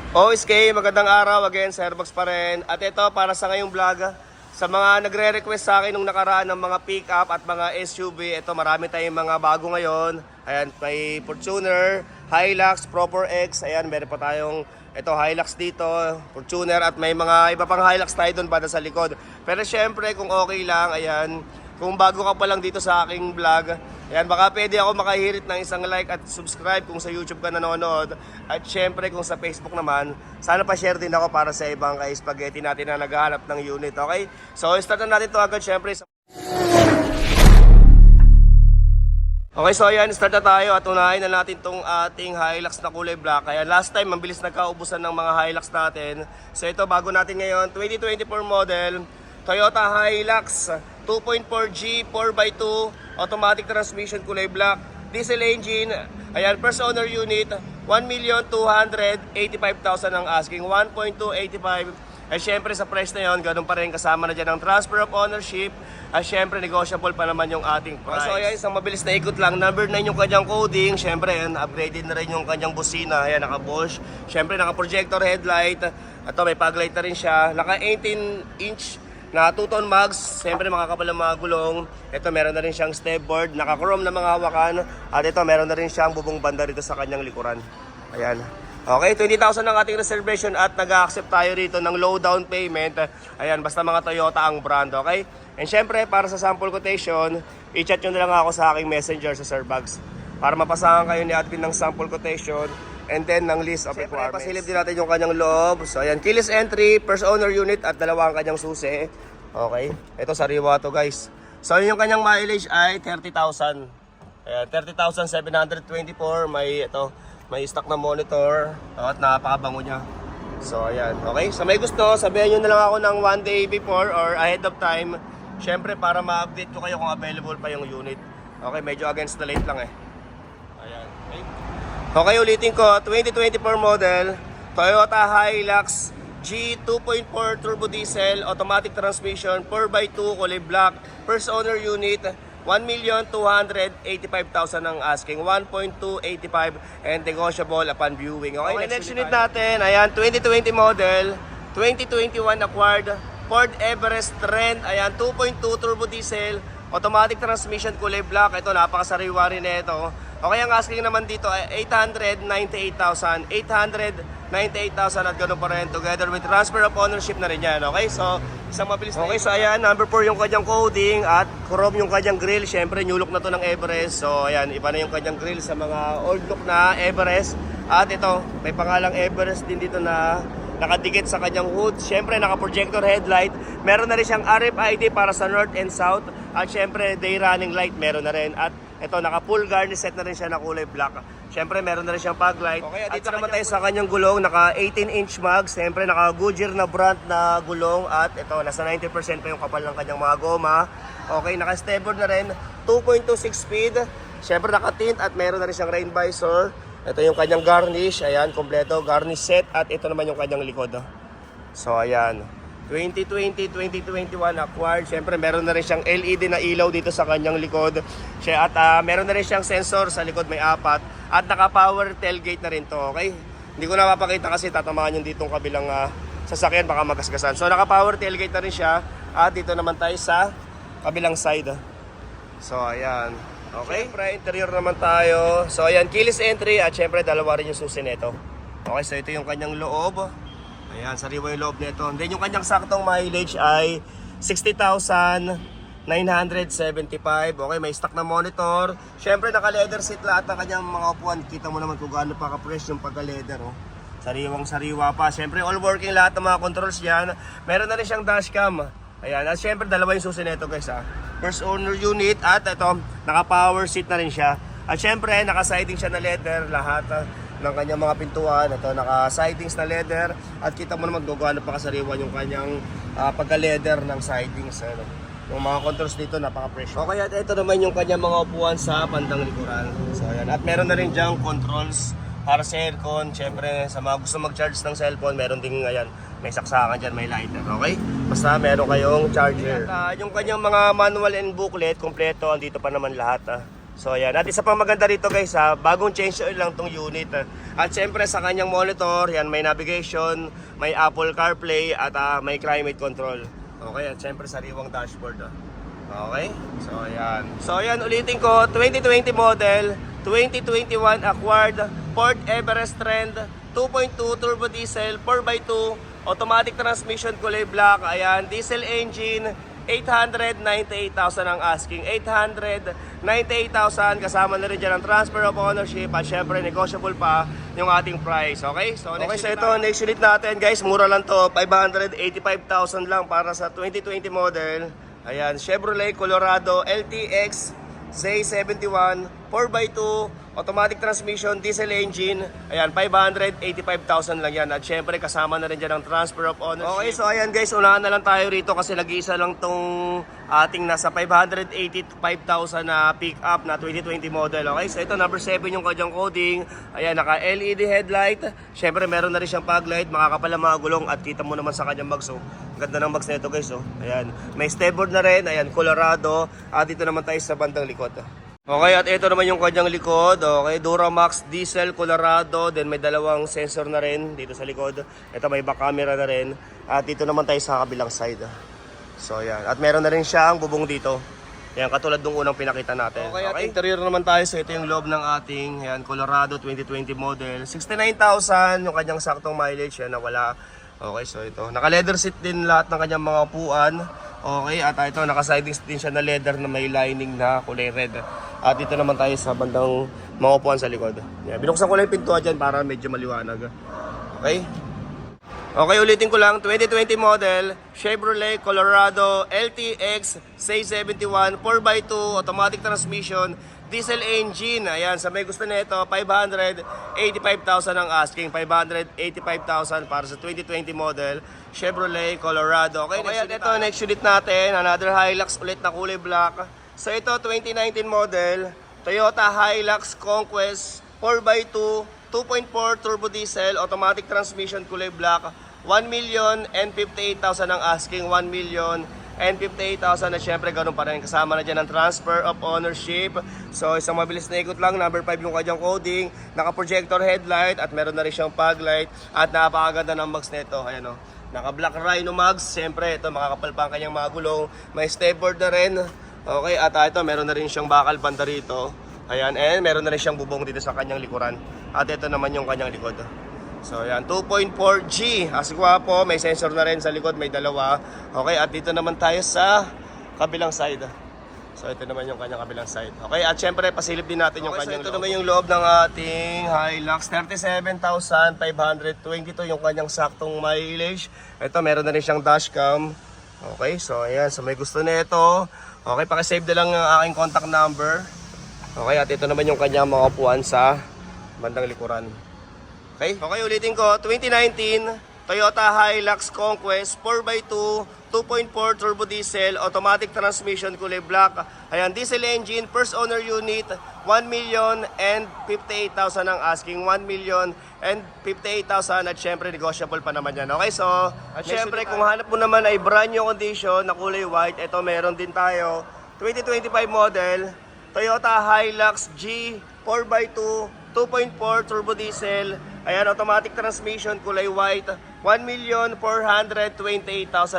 OSK, magandang araw again, Sir Box pa rin. At ito para sa ngayong vlog, sa mga nagre-request sa akin nung nakaraan ng mga pick-up at mga SUV, ito marami tayong mga bago ngayon. Ayan, may Fortuner, Hilux, Proper X, ayan, meron pa tayong ito Hilux dito, Fortuner at may mga iba pang Hilux tayo doon banda sa likod. Pero syempre kung okay lang, ayan, kung bago ka pa lang dito sa aking vlog, ayan, baka pwede ako makahirit ng isang like at subscribe kung sa YouTube ka nanonood. At syempre kung sa Facebook naman, sana pa share din ako para sa ibang ka-spaghetti natin na naghahanap ng unit, okay? So start na natin to agad syempre. Okay, so ayan, start na tayo at unahin na natin tong ating Hilux na kulay black. Kaya last time, mabilis nagkaubusan ng mga Hilux natin. So ito, bago natin ngayon, 2024 model, Toyota Hilux 2.4G 4x2 automatic transmission kulay black, diesel engine. Ayan, first owner unit, 1,285,000 ang asking, 1.285. At syempre sa price na yon, ganun pa rin, kasama na dyan ang transfer of ownership. At syempre negotiable pa naman yung ating price. So ayan, isang mabilis na ikot lang, number 9 yung kanyang coding. Syempre yan, upgraded na rin yung kanyang busina. Ayan, naka Bosch. Syempre naka projector headlight. Ito may paglight na rin siya. Naka 18-inch na 2-tone mags, siyempre makakapal ang mga gulong. Ito meron na rin siyang stepboard, naka-chrome na mga hawakan. At ito meron na rin siyang bubong banda rito sa kanyang likuran. Ayan. Okay, 20,000 ang ating reservation at nag-accept tayo rito ng low down payment. Ayan, basta mga Toyota ang brand, okay? And syempre, para sa sample quotation, i-chat nyo na lang ako sa aking messenger sa Sir Bags para mapasahan kayo ni admin ng sample quotation and then ng list of requirements. Pasilip din natin yung kanyang loob. So ayan, keyless entry, first owner unit at dalawa ang kanyang susi. Okay, ito sariwa to guys. So yung kanyang mileage ay 30,000. Ayan, 30,724. May stock na monitor at napakabango niya. So ayan, okay. So may gusto, sabihin nyo na lang ako ng 1 day before or ahead of time. Syempre para ma-update ko kayo kung available pa yung unit. Okay, medyo against the light lang eh. Ayan, okay. Okay, ulitin ko, 2024 model, Toyota Hilux G 2.4 turbo diesel, automatic transmission, 4x2, kulay black, first owner unit, 1,285,000 ang asking, 1.285 and negotiable upon viewing. Okay, next unit natin, ayan, 2020 model, 2021 acquired, Ford Everest Trend, ayan, 2.2 turbo diesel, automatic transmission, kulay black. Ito, napakasariwa rin ito. Okay, ang asking naman dito ay 898,000. 898,000 at ganoon pa rin. Together with transfer of ownership na rin yan. Okay, so isang mabilis na. Okay, so ayan, number 4 yung kanyang coding at chrome yung kanyang grill. Siyempre, new look na to ng Everest. So ayan, iba na yung kanyang grill sa mga old look na Everest. At ito, may pangalang Everest din dito na nakadikit sa kanyang hood. Siyempre, naka-projector headlight. Meron na rin siyang RFID para sa north and south. At siyempre, day running light meron na rin. At ito, naka-full garnish set na rin siya na kulay black. Siyempre, meron na rin siyang fog light. Okay, at dito naman tayo sa kanyang gulong. Naka 18-inch mag. Siyempre, naka Goodyear na brand na gulong. At ito, nasa 90% pa yung kapal ng kanyang mga goma. Okay, naka-stepboard na rin. 2.26 speed. Siyempre, naka-tint at meron na rin siyang rain visor. Ito yung kanyang garnish, ayan, kompleto, garnish set. At ito naman yung kanyang likod. So, ayan, 2020, 2021 acquired. Siyempre, meron na rin siyang LED na ilaw dito sa kanyang likod. At meron na rin siyang sensor sa likod, may 4. At naka-power tailgate na rin to, okay? Hindi ko na mapakita kasi tatamaan yung ditong kabilang sasakyan, baka magasgasan. So, naka-power tailgate na rin siya. At dito naman tayo sa kabilang side. So, ayan. Okay, syempre, interior naman tayo. So ayan, keyless entry at syempre dalawa rin yung susi nito. Okay, so ito yung kanyang loob. Ayan, sariwa yung loob nito. Then yung kanyang saktong mileage ay 60,975. Okay, may stock na monitor. Syempre naka-leather seat lahat ng kanyang mga upuan. Kita mo naman kung gaano pa ka-fresh yung pagka-leather. Oh. Sariwang sariwa pa. Syempre all working lahat ng mga controls yan. Meron na rin siyang dashcam. Ayan, at syempre dalawa yung susi nito guys ha. First owner unit at ito, naka-power seat na rin siya. At syempre, naka-siding siya na leather lahat ng kanyang mga pintuan. Ito, naka-sidings na leather. At kita mo naman, gugano pa kasariwan yung kanyang pagka-leather ng sidings. Ano. Yung mga controls dito, napaka-fresh. Okay, at ito naman yung kanyang mga upuan sa bandang likuran. So, ayan. At meron na rin diyang controls para sa aircon. Syempre, sa mga gusto mag-charge ng cellphone, meron din, ayan, may saksakan dyan, may lighter, okay? Basta meron kayong charger. At, yung kanyang mga manual and booklet, kompleto, andito pa naman lahat. So ayan, at isa pang maganda rito guys ha, bagong change oil lang tong unit. At syempre sa kanyang monitor, yan may navigation, may Apple CarPlay at may climate control. Okay, at syempre sariwang dashboard. Okay, so ayan ulitin ko, 2020 model, 2021 acquired Ford Everest Trend 2.2 turbo diesel 4x2 automatic transmission kulay black. Ayan, diesel engine, 898,000 ang asking. 898,000 kasama na rin dyan ang transfer of ownership at syempre negotiable pa yung ating price. Okay? So next unit natin guys, mura lang to. 585,000 lang para sa 2020 model. Ayan, Chevrolet Colorado LTX Z71 4x2 automatic transmission, diesel engine. Ayan, 585,000 lang yan. At syempre, kasama na rin dyan ang transfer of ownership. Okay, so ayan guys, unahan na lang tayo rito kasi nag-iisa lang tong ating nasa 585,000 na pick-up na 2020 model. Okay, so ito, number 7 yung kanyang coding. Ayan, naka-LED headlight. Syempre, meron na rin siyang fog light, makakapal ang mga gulong at kita mo naman sa kanyang mags. Oh. Ganda ng mags na ito guys. Oh. Ayan, may stepboard na rin. Ayan, Colorado. At dito naman tayo sa bandang likod. Okay, at ito naman yung kanyang likod. Okay, Duramax Diesel Colorado. Then may dalawang sensor na rin dito sa likod. Ito may back camera na rin. At dito naman tayo sa kabilang side. So yan. At meron na rin siyang bubong dito. Yan, katulad nung unang pinakita natin. Okay, at interior naman tayo. So ito yung loob ng ating yan, Colorado 2020 model. 69,000 yung kanyang saktong mileage. Yan, nawala. Okay, so ito. Naka-leather seat din lahat ng kanyang mga upuan. Okay, at ito, naka-siding din siya na leather na may lining na kulay red. At dito naman tayo sa bandang mga upuan sa likod. Yeah, binuksan ko lang yung pintuan dyan para medyo maliwanag. Okay? Okay, ulitin ko lang. 2020 model, Chevrolet Colorado LTX C71 4x2 automatic transmission, diesel engine. Ayan, sa may gusto nito, 585,000 ang asking. 585,000 para sa 2020 model, Chevrolet Colorado. Okay, at ito, next unit natin, another Hilux ulit na kulay black. So ito, 2019 model, Toyota Hilux Conquest 4x2, 2.4 turbo diesel, automatic transmission kulay black. 1,058,000 ang asking, 1,058,000 na syempre ganun pa rin. Kasama na dyan ang transfer of ownership. So isang mabilis na ikot lang, number 5 yung kanyang coding, naka-projector headlight at meron na rin siyang fog light at napakaganda ng mags nito. Ayan o, naka-black Rhino mags, syempre ito makakapal pa ang kanyang mga gulong, may stepboard na rin. Okay, at ito meron na rin siyang bakal banda rito. Ayan, and meron na rin siyang bubong dito sa kanyang likuran. At ito naman yung kanyang likod. So ayan, 2.4G. Asigwapo, may sensor na rin sa likod, may dalawa. Okay, at dito naman tayo sa kabilang side. So ito naman yung kanyang kabilang side. Okay, at syempre pasilip din natin yung kanyang loob. So ito naman yung loob ng ating Hilux. 37,522 yung kanyang saktong mileage. Ito, meron na rin siyang dashcam. Okay, so ayan, so may gusto na ito. Okay, pakisave na lang ang aking contact number. Okay, at ito naman yung kanyang mga upuan sa bandang likuran. Okay, ulitin ko. 2019 Toyota Hilux Conquest 4x2, 2.4 turbo diesel, automatic transmission kulay black. Ayan, diesel engine, first owner unit, 1,058,000 ang asking, 1,058,000 at syempre negotiable pa naman yan. Okay, so at syempre kung hanap mo naman ay brand new condition na kulay white, ito meron din tayo. 2025 model, Toyota Hilux G 4x2, 2.4 turbo diesel. Ayan, automatic transmission, kulay white. 1,428,000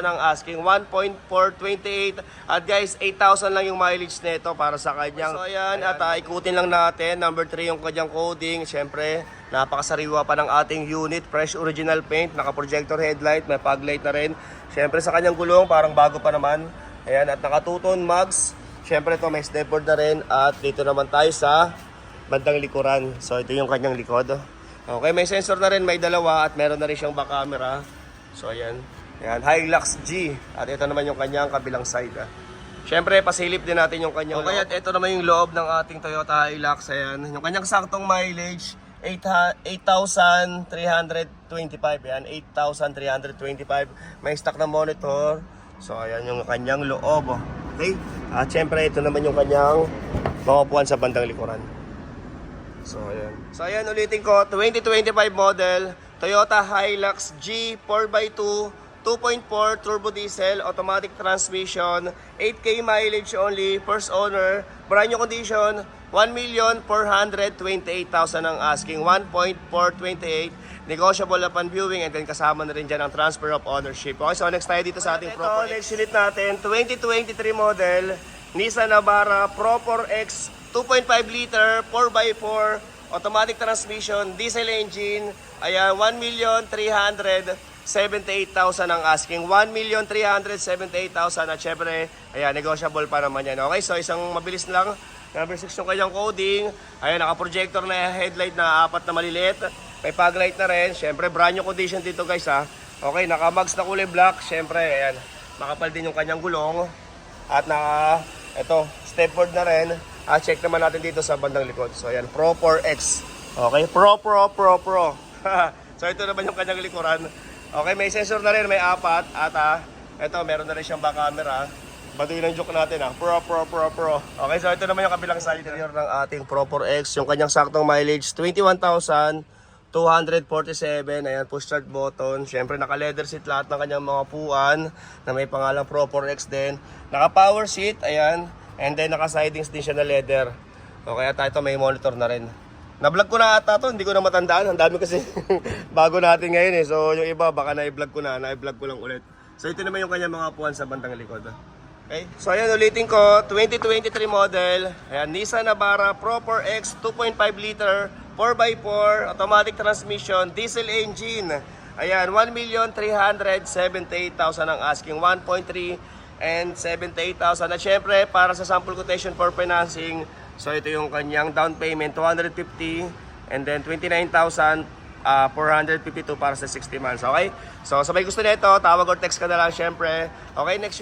ang asking. 1.428. At guys, 8,000 lang yung mileage nito para sa kanyang. So ayan, at ikutin lang natin. Number 3 yung kanyang coding. Siyempre, napakasariwa pa ng ating unit. Fresh original paint, naka-projector headlight, may fog light na rin. Siyempre sa kanyang gulong, parang bago pa naman. Ayan, at naka-two-tone mags. Siyempre ito, may stepboard na rin. At dito naman tayo sa bandang likuran. So ito yung kanyang likod. Okay, may sensor na rin, may dalawa at meron na rin siyang back camera. So ayan. Ayan, Hilux G. At ito naman yung kanyang kabilang side. Siyempre, pasilip din natin yung kanyang loob. At ito naman yung loob ng ating Toyota Hilux. Ayan, yung kanyang saktong mileage, 8,325. Ayan, 8,325. May stock na monitor. So ayan yung kanyang loob. Okay? At siyempre, ito naman yung kanyang makupuan sa bandang likuran. So ayan, ulitin ko, 2025 model, Toyota Hilux G 4x2, 2.4 turbo diesel, automatic transmission, 8K mileage only, first owner, brand new condition, 1,428,000 ang asking, 1.428. Negotiable upon viewing, and then kasama na rin dyan ang transfer of ownership. Okay, so next tayo dito sa ating Pro. Next unit natin, 2023 model, Nissan Navara Pro 4X, 2.5 liter, 4x4, automatic transmission, diesel engine. Ayan, 1,378,000 ang asking. 1,378,000 at syempre, ayan, negotiable pa naman yan. Okay, so isang mabilis lang. Number 6 yung kanyang coding. Ayan, naka-projector na headlight na 4 na maliliit. May fog light na rin. Syempre, brand new condition dito guys ha. Okay, naka-mags na kulay black. Syempre, ayan, makapal din yung kanyang gulong. At ito, stepboard na rin. Check naman natin dito sa bandang likod. So ayan, Pro 4X. Okay, Pro. So ito naman yung kanyang likuran. Okay, may sensor na rin, may 4. At ito, meron na rin siyang back camera. Baduy ng joke natin Pro. Okay, so ito naman yung kabilang side interior ng ating Pro 4X. Yung kanyang saktong mileage, 21,247. Ayan, push start button. Siyempre, naka-leather seat lahat ng kanyang mga upuan na may pangalang Pro 4X din. Naka-power seat, ayan. And then, naka-sidings din siya na leather. Okay, at ito may monitor na rin. Na-vlog ko na ata to, hindi ko na matandaan. Ang dami kasi bago natin ngayon So, yung iba, baka na-vlog ko na. Na-vlog ko lang ulit. So, ito naman yung kanyang mga upuan sa bandang likod. Okay? So, ayan, ulitin ko. 2023 model. Ayan, Nissan Navara Pro 4X, 2.5 liter, 4x4, automatic transmission, diesel engine. Ayan, 1,378,000 ang asking, 1.3 and 78,000. At syempre, para sa sample quotation for financing, so ito yung kanyang down payment, 250, and then 29,452 para sa 60 months. Okay? So, sa may gusto nito, tawag or text ka na lang syempre. Okay, next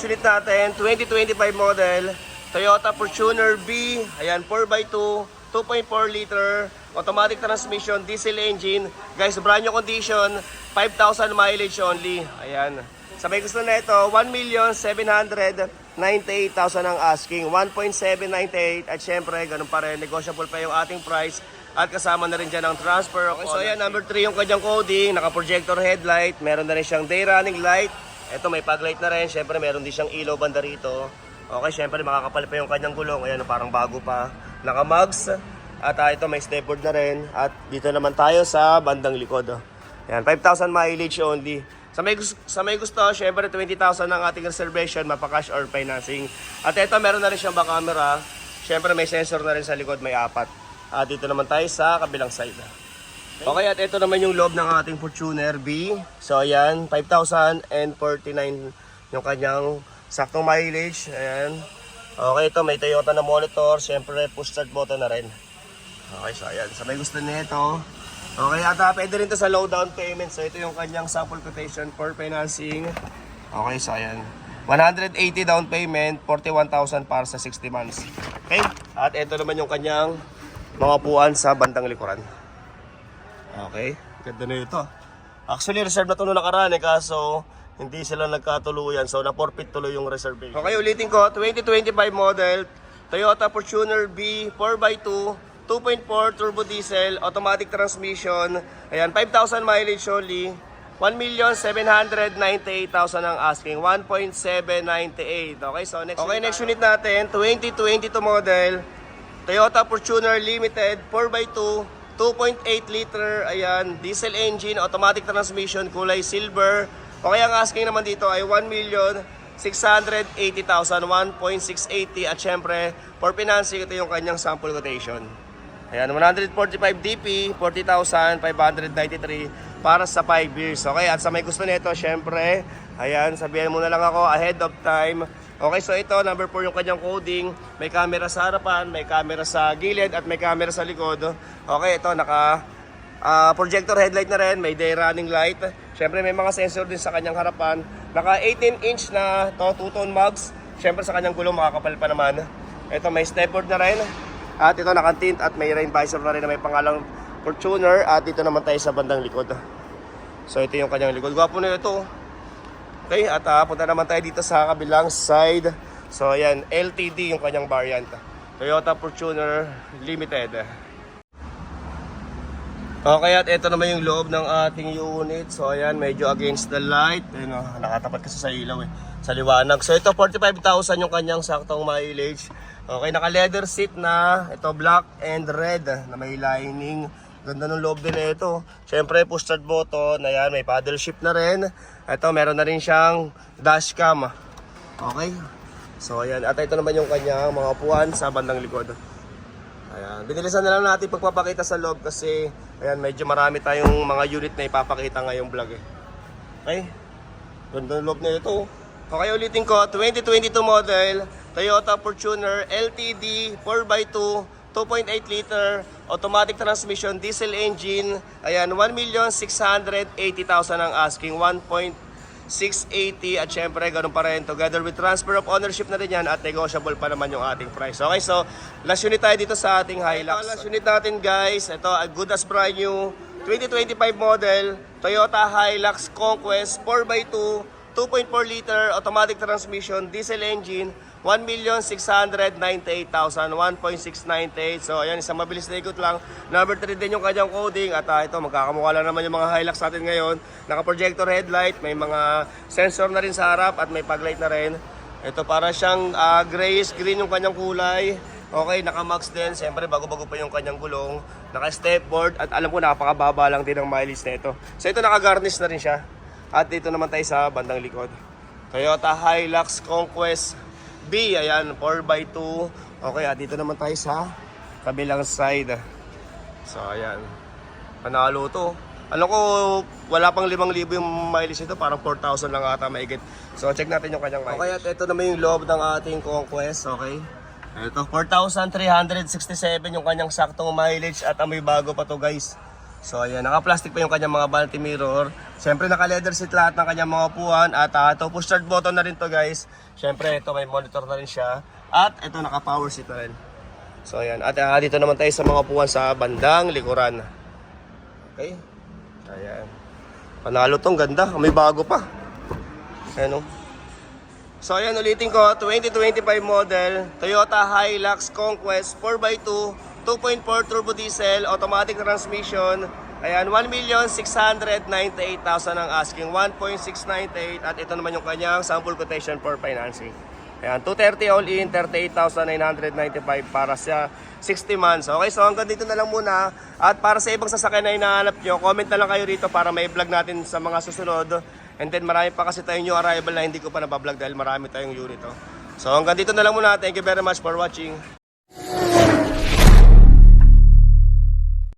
unit natin, 2025 model, Toyota Fortuner B. Ayan, 4x2, 2.4 liter, automatic transmission, diesel engine. Guys, brand new condition, 5,000 mileage only. Ayan. Sa may gusto na ito, 1,798,000 ang asking, 1.798. At syempre, ganun pa rin, negotiable pa yung ating price. At kasama na rin dyan ang transfer. Okay, so ayan, number 3 yung kanyang coding, naka-projector headlight, meron na rin siyang day running light. Ito, may fog light na rin, syempre meron din siyang ilaw banda rito. Okay, syempre makakapal pa yung kanyang gulong, ayan, parang bago pa. Naka-mugs. At ito, may stepboard na rin. At dito naman tayo sa bandang likod. Ayan, 5,000 mileage only. Sa may gusto, syempre 20,000 ang ating reservation, mapa-cash or financing. At ito, meron na rin siyang back camera. Syempre may sensor na rin sa likod, may 4. At dito naman tayo sa kabilang side. Okay, at ito naman yung loob ng ating Fortuner B. So ayan, 5,049 yung kanyang saktong mileage. Ayan. Okay, ito may Toyota na monitor. Syempre push start button na rin. Okay, so ayan, sa may gusto nito. Okay, at pwede rin to sa low down payment. So ito yung kanyang sample quotation for financing. Okay, so ayan, 180 down payment, 41,000 para sa 60 months. Okay, at ito naman yung kanyang mga upuan sa bandang likuran. Okay, ganda na ito. Actually, reserve na ito nung nakaraan kaso hindi sila nagkatuluyan. So na-forfeit tuloy yung reservation. Okay, ulitin ko, 2025 model, Toyota Fortuner B, 4x2, 2.4 turbo diesel, automatic transmission. Ayan, 5,000 mileage only. 1,798,000 ang asking. 1.798. Okay, so next unit natin, 2022 model, Toyota Fortuner Limited, 4x2, 2.8 liter. Ayan, diesel engine, automatic transmission, kulay silver. Okay, ang asking naman dito ay 1,680,000, 1.680. At syempre, for financing, ito yung kanyang sample quotation. Ayan, 145 DP, 40,593 para sa 5 years. Okay, at sa may gusto nito, syempre, ayan, sabihin mo na lang ako ahead of time. Okay, so ito, number 4 yung kanyang coding. May camera sa harapan, may camera sa gilid, at may camera sa likod. Okay, ito, naka projector headlight na rin, may day running light. Syempre, may mga sensor din sa kanyang harapan. Naka 18-inch na to, 2-tone mugs. Syempre, sa kanyang gulong, makakapal pa naman. Ito, may stepboard na rin. At ito nakatint at may rain visor na rin na may pangalang Fortuner. At dito naman tayo sa bandang likod. So ito yung kanyang likod. Gwapo na ito. Okay, at punta naman tayo dito sa kabilang side. So ayan, LTD yung kanyang variant. Toyota Fortuner Limited. Okay, at ito naman yung loob ng ating unit. So ayan, medyo against the light. Ayun, nakatapat kasi sa ilaw sa liwanag. So ito, 45,000 yung kanyang saktong mileage. Okay, naka-leather seat na. Ito black and red na may lining. Ganda ng loob din na ito. Siyempre, push start button. Ayan, may paddle shift na rin. Ito, meron na rin siyang dashcam. Okay. So, ayan. At ito naman yung kanyang mga upuan sa bandang likod. Ayan. Binilisan na lang natin pagpapakita sa loob kasi ayan, medyo marami tayong mga unit na ipapakita ngayong vlog eh. Okay. Ganda ng loob na ito. Okay, ulitin ko. 2022 model. Toyota Fortuner LTD 4x2 2.8 liter automatic transmission diesel engine. Ayan, 1,680,000 ang asking, 1.680 at syempre ganun pa rin together with transfer of ownership na rin yan at negotiable pa naman yung ating price. Okay, so last unit tayo dito sa ating Hilux. Ito, last unit natin guys, ito good as brand new 2025 model Toyota Hilux Conquest 4x2 2.4 liter automatic transmission diesel engine, 1,698,000, 1.698. So ayan, isang mabilis na ikot lang. Number 3 din yung kanyang coding. At ito, magkakamukha lang naman yung mga Hilux natin ngayon. Naka-projector headlight, may mga sensor na rin sa harap at may paglight na rin. Ito para siyang grayish green yung kanyang kulay. Okay, naka-max din. Siyempre, bago-bago pa yung kanyang gulong. Naka-stepboard at alam ko napakababa lang din ang mileage na ito. So ito, naka-garnish na rin siya. At dito naman tayo sa bandang likod. Toyota Hilux Conquest B, ayan, 4x2. Okay, at dito naman tayo sa kabilang side. So, ayan. Panalo to. Alam ko, wala pang 5,000 yung mileage nito. Parang 4,000 lang ata maigit. So, check natin yung kanyang mileage. Okay, at ito naman yung loob ng ating Conquest. Okay. Ito, 4,367 yung kanyang saktong mileage. At amoy bago pa to guys. So ayan, naka-plastic pa yung kanyang mga vanity mirror. Siyempre naka-leather seat lahat ng kanyang mga upuan. At ito, push start button na rin to guys. Siyempre ito, may monitor na rin siya. At ito, naka-power seat na rin. So ayan, at dito naman tayo sa mga upuan sa bandang likuran. Okay. Ayan. Panalo tong, ganda. May bago pa. Ayan o. So ayan, ulitin ko, 2025 model Toyota Hilux Conquest 4x2 2.4 turbo diesel, automatic transmission. Ayan, 1,698,000 ang asking, 1.698. At ito naman yung kanyang sample quotation for financing. Ayan, 230 all in, 38,995 para sa 60 months. Okay, so hanggang dito na lang muna. At para sa ibang sasakyan na hinahanap nyo, comment na lang kayo rito para may vlog natin sa mga susunod. And then marami pa kasi tayong new arrival na hindi ko pa nabablog dahil marami tayong unit. So hanggang dito na lang muna. Thank you very much for watching.